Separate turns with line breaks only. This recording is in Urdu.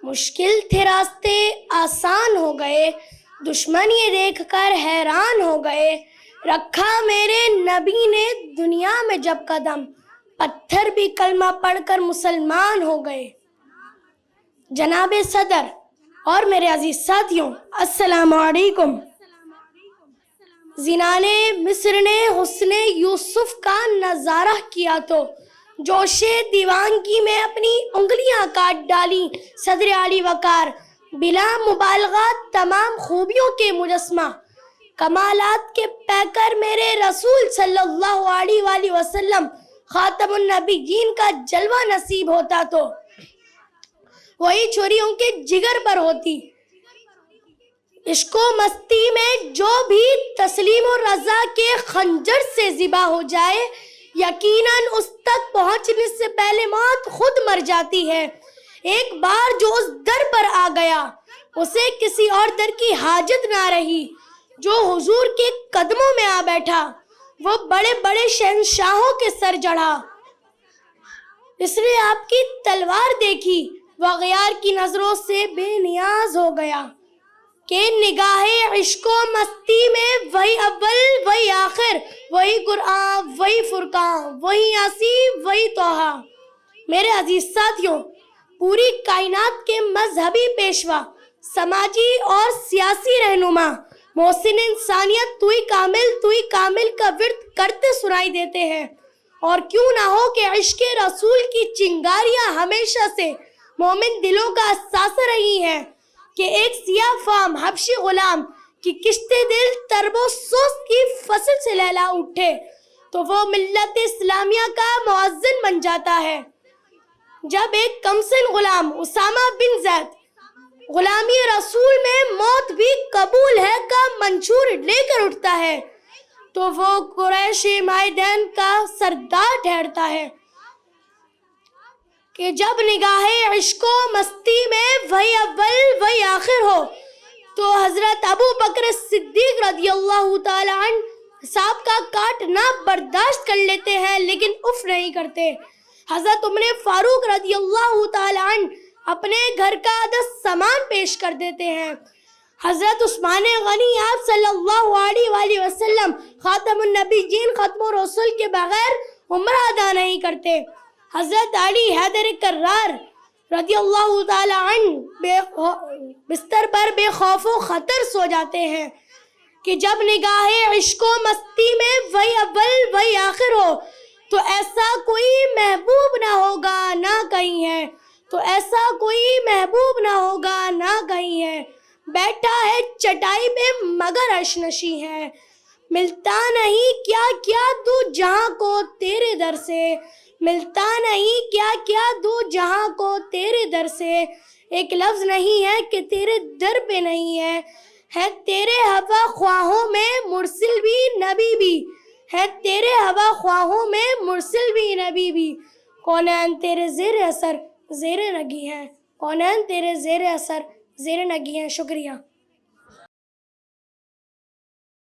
مشکل تھے راستے آسان ہو گئے، دشمن یہ دیکھ کر حیران ہو گئے۔ رکھا میرے نبی نے دنیا میں جب قدم، پتھر بھی کلمہ پڑھ کر مسلمان ہو گئے۔ جناب صدر اور میرے عزیز ساتھیوں، السلام علیکم۔ زنان مصر نے حسن یوسف کا نظارہ کیا تو جوش دیوانگی میں اپنی انگلیاں کاٹ ڈالی۔ صدر علی وقار بلا مبالغہ تمام خوبیوں کے مجسمہ، کمالات کے پیکر میرے رسول صلی اللہ علیہ وآلہ وسلم خاتم النبیین کا جلوہ نصیب ہوتا تو وہی چھری ان کے جگر پر ہوتی۔ عشق و مستی میں جو بھی تسلیم و رضا کے خنجر سے ذبح ہو جائے، یقیناً اس تک پہنچنے سے پہلے موت خود مر جاتی ہے۔ ایک بار جو اس در پر آ گیا، اسے کسی اور در کی حاجت نہ رہی۔ جو حضور کے قدموں میں آ بیٹھا، وہ بڑے بڑے شہنشاہوں کے سر چڑھا۔ اس نے آپ کی تلوار دیکھی، وہ اغیار کی نظروں سے بے نیاز ہو گیا کہ نگاہ عشق و مستی میں وہی اول وہی آخر، وہی قرآن وہی فرقان، وہی یاسین وہی طٰہٰ۔ میرے عزیز ساتھیوں، پوری کائنات کے مذہبی پیشوا، سماجی اور سیاسی رہنما، محسن انسانیت تو ہی کامل کا ورد کرتے سنائی دیتے ہیں۔ اور کیوں نہ ہو کہ عشق رسول کی چنگاریاں ہمیشہ سے مومن دلوں کا اثاثہ رہی ہیں کہ ایک سیاہ فام حبشی غلام کی کشت دل ترب و سست کی فصل سے لہلا اٹھے تو وہ ملت اسلامیہ کا مؤذن بن جاتا ہے۔ جب ایک کمسن غلام اسامہ بن زید غلامی رسول میں موت بھی قبول ہے کا منشور لے کر اٹھتا ہے تو وہ قریش مائدین کا سردار ٹھہرتا ہے کہ جب نگاہ عشق و مستی میں وہی اول وہی آخر ہو تو حضرت ابو بکر صدیق رضی اللہ تعالی عنہ سانپ کا کاٹنا برداشت کر لیتے ہیں لیکن اف نہیں کرتے۔ حضرت عمر فاروق رضی اللہ تعالی عنہ اپنے گھر کا آدھا سامان پیش کر دیتے ہیں۔ حضرت عثمان غنی آپ صلی اللہ علیہ وآلہ وسلم خاتم النبیین ختم الرسل کے بغیر عمرہ ادا نہیں کرتے۔ حضرت علی حیدر کرار رضی اللہ تعالی عنہ بستر پر بے خوف و خطر سو جاتے ہیں کہ جب نگاہ عشق و مستی میں وہی اول وہی آخر ہو تو ایسا کوئی محبوب نہ ہوگا نہ کہیں ہے، تو ایسا کوئی محبوب نہ ہوگا نہ کہیں ہے۔ بیٹھا ہے چٹائی پہ مگر اشنشی ہے، ملتا نہیں کیا کیا دو جہاں کو تیرے در سے، ملتا نہیں کیا کیا دو جہاں کو تیرے در سے۔ ایک لفظ نہیں ہے کہ تیرے در پہ نہیں ہے تیرے ہوا خواہوں میں مرسل بھی نبی بھی، ہے تیرے ہوا خواہوں میں مرسل بھی نبی بھی۔ کونین تیرے زیر اثر زیر نگی ہیں، کونین تیرے زیر اثر زیر نگی ہیں۔ شکریہ۔